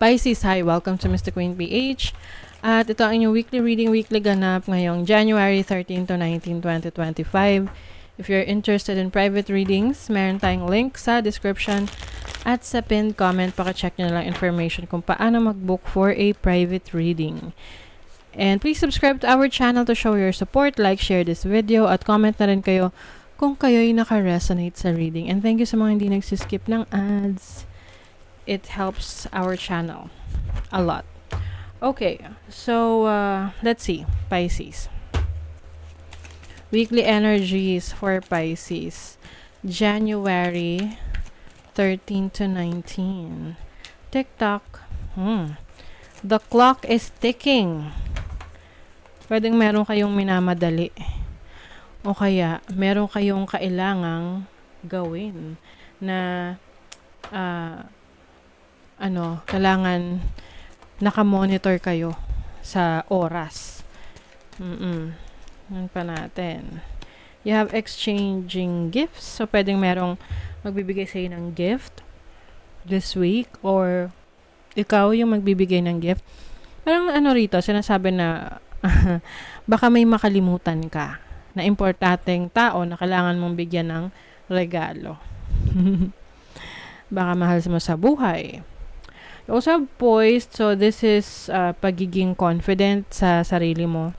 Pisces, hi! Welcome to Mr. Queen PH. At ito ang inyong weekly reading, weekly ganap ngayong January 13 to 19, 2025. If you're interested in private readings, meron tayong link sa description at sa pinned comment. Paka-check nyo na lang information kung paano mag-book for a private reading. And please subscribe to our channel to show your support, like, share this video, at comment na rin kayo kung kayo'y naka-resonate sa reading. And thank you sa mga hindi nagsiskip ng ads. It helps our channel a lot. Okay, so let's see, Pisces. Weekly energies for Pisces. January 13 to 19. Tick-tock. The clock is ticking. Pwedeng meron kayong minamadali. O kaya, meron kayong kailangang gawin na kailangan nakamonitor kayo sa oras. Yan pa natin. You have exchanging gifts. So, pwedeng merong magbibigay sa'yo ng gift this week or ikaw yung magbibigay ng gift. Parang rito, sinasabi na baka may makalimutan ka na importanteng tao na kailangan mong bigyan ng regalo. Baka mahal mo sa buhay. You also have poised, so this is pagiging confident sa sarili mo.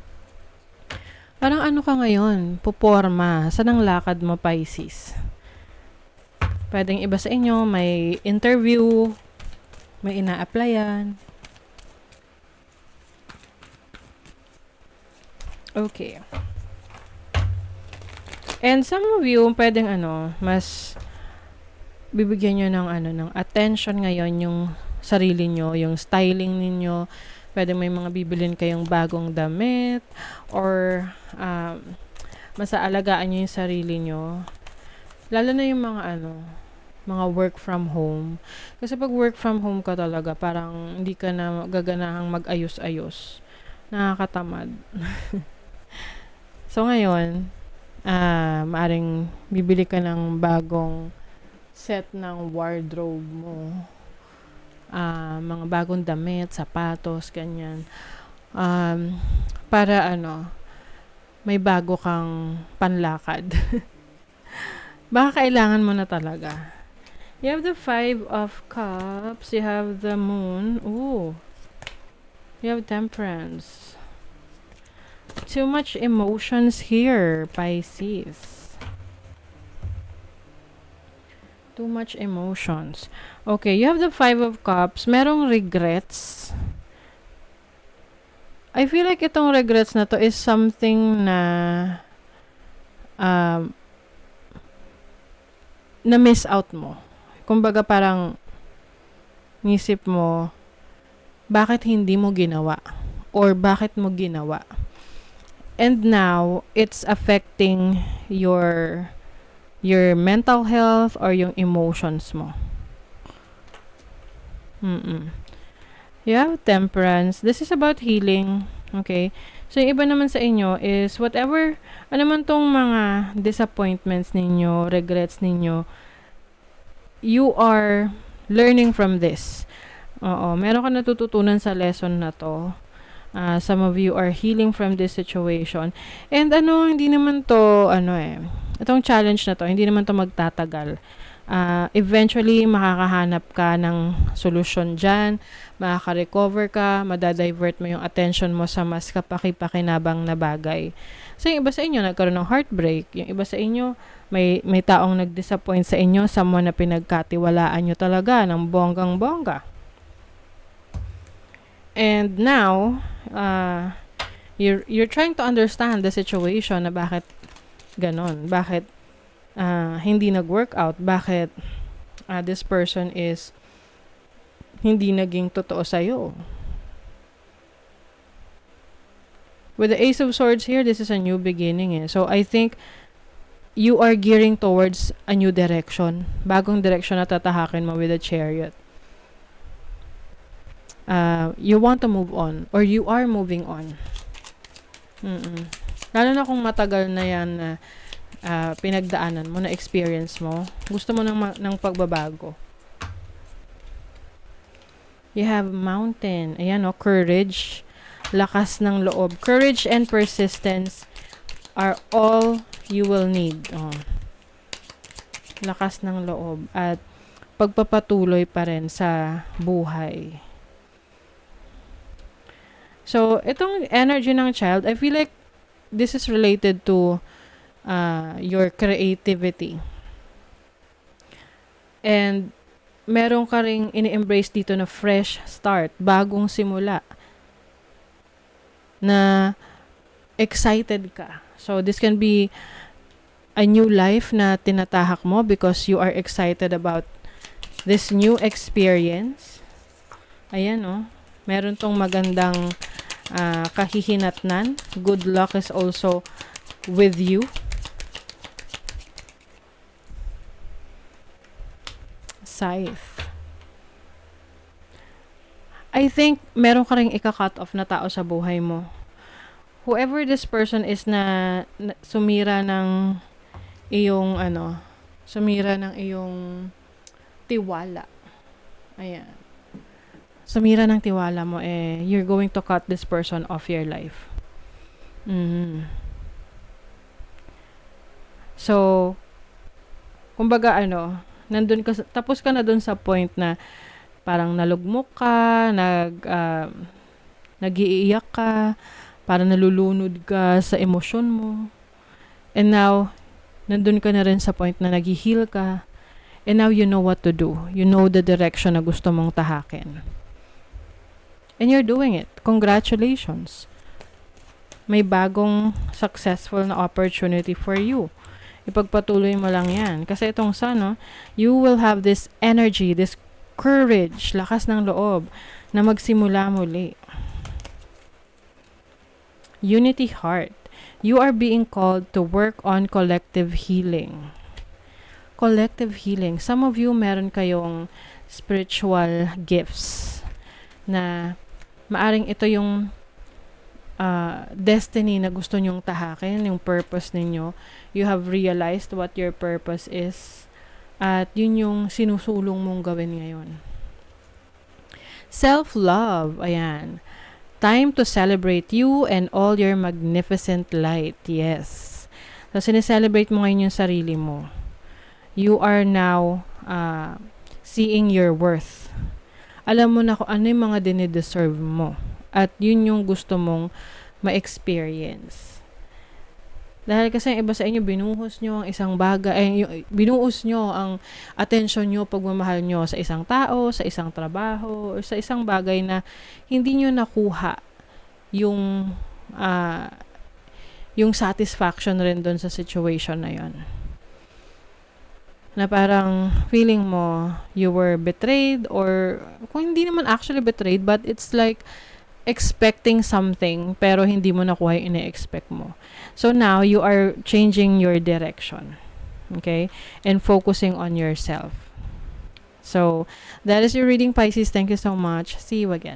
Parang ka ngayon, puporma. Saan ang lakad mo, Pisces? Pwedeng iba sa inyo, may interview, may ina-applyan. Okay. And some of you, pwedeng mas bibigyan nyo ng attention ngayon yung sarili nyo, yung styling ninyo. Pwede may mga bibilin kayong bagong damit or masaalagaan nyo yung sarili nyo. Lalo na yung mga work from home. Kasi pag work from home ka talaga, parang hindi ka na gaganahang mag-ayos-ayos. Nakakatamad. So ngayon, maaring bibili ka ng bagong set ng wardrobe mo. Mga bagong damit, sapatos, ganyan. Para may bago kang panlakad. Baka kailangan mo na talaga. You have the 5 of Cups. You have the Moon. Ooh. You have Temperance. Too much emotions here, Pisces. Too much emotions. Okay, you have the 5 of Cups. Merong regrets. I feel like itong regrets na to is something na na-miss out mo. Kumbaga parang nisip mo, bakit hindi mo ginawa? Or bakit mo ginawa? And now, it's affecting your mental health or yung emotions mo. You have Temperance. This is about healing. Okay? So, yung iba naman sa inyo is whatever, man tong mga disappointments ninyo, regrets ninyo, you are learning from this. Meron ka natututunan sa lesson na to. Some of you are healing from this situation. And hindi naman to, itong challenge na to, hindi naman to magtatagal. Eventually, makakahanap ka ng solusyon dyan, makaka-recover ka, madadivert mo yung attention mo sa mas kapaki-pakinabang na bagay. So, yung iba sa inyo, nagkaroon ng heartbreak. Yung iba sa inyo, may taong nag-disappoint sa inyo, someone na pinagkatiwalaan nyo talaga ng bonggang-bongga. And now, you're trying to understand the situation na bakit ganon, bakit hindi nag-workout, bakit this person is hindi naging totoo sa'yo. With the Ace of Swords here, this is a new beginning. So, I think you are gearing towards a new direction. Bagong direction na tatahakin mo with the Chariot. You want to move on or you are moving on. Lalo na kung matagal na yan na pinagdaanan mo, na experience mo, gusto mo ng pagbabago. You have mountain. Ayan, oh, courage. Lakas ng loob. Courage and persistence are all you will need. Oh. Lakas ng loob at pagpapatuloy pa rin sa buhay. So, itong energy ng child, I feel like this is related to your creativity. And meron ka ring ini-embrace dito na fresh start, bagong simula, na excited ka. So, this can be a new life na tinatahak mo because you are excited about this new experience. Ayan, oh. Meron tong magandang kahihinatnan. Good luck is also with you. Scythe. I think meron ka ring ika-cut off na tao sa buhay mo. Whoever this person is na sumira ng iyong sumira ng iyong tiwala. Ayan. Sumira ng tiwala mo, you're going to cut this person off your life. So, kumbaga nandun ka, tapos ka na dun sa point na parang nalugmok ka, nag-iiyak ka, parang nalulunod ka sa emosyon mo. And now, nandun ka na rin sa point na nag-heal ka. And now you know what to do. You know the direction na gusto mong tahakin. And you're doing it. Congratulations. May bagong successful na opportunity for you. Ipagpatuloy mo lang yan. Kasi itong sun, you will have this energy, this courage, lakas ng loob, na magsimula muli. Unity heart. You are being called to work on collective healing. Collective healing. Some of you, meron kayong spiritual gifts na maaring ito yung destiny na gusto nyong tahakin, yung purpose ninyo. You have realized what your purpose is at yun yung sinusulong mong gawin ngayon. Self-love, ayan. Time to celebrate you and all your magnificent light. Yes. So, sineselebrate mo ngayon yung sarili mo. You are now seeing your worth. Alam mo na kung ano yung mga dinideserve mo. At yun yung gusto mong ma-experience. Dahil kasi yung iba sa inyo, binuhos nyo ang isang bagay, binuhos nyo ang atensyon nyo, pagmamahal nyo sa isang tao, sa isang trabaho, or sa isang bagay na hindi nyo nakuha yung satisfaction rin doon sa situation na yon. Na parang feeling mo you were betrayed, or kung hindi naman actually betrayed, but it's like expecting something pero hindi mo nakuha yung ine-expect mo. So now you are changing your direction. Okay? And focusing on yourself. So that is your reading, Pisces. Thank you so much. See you again.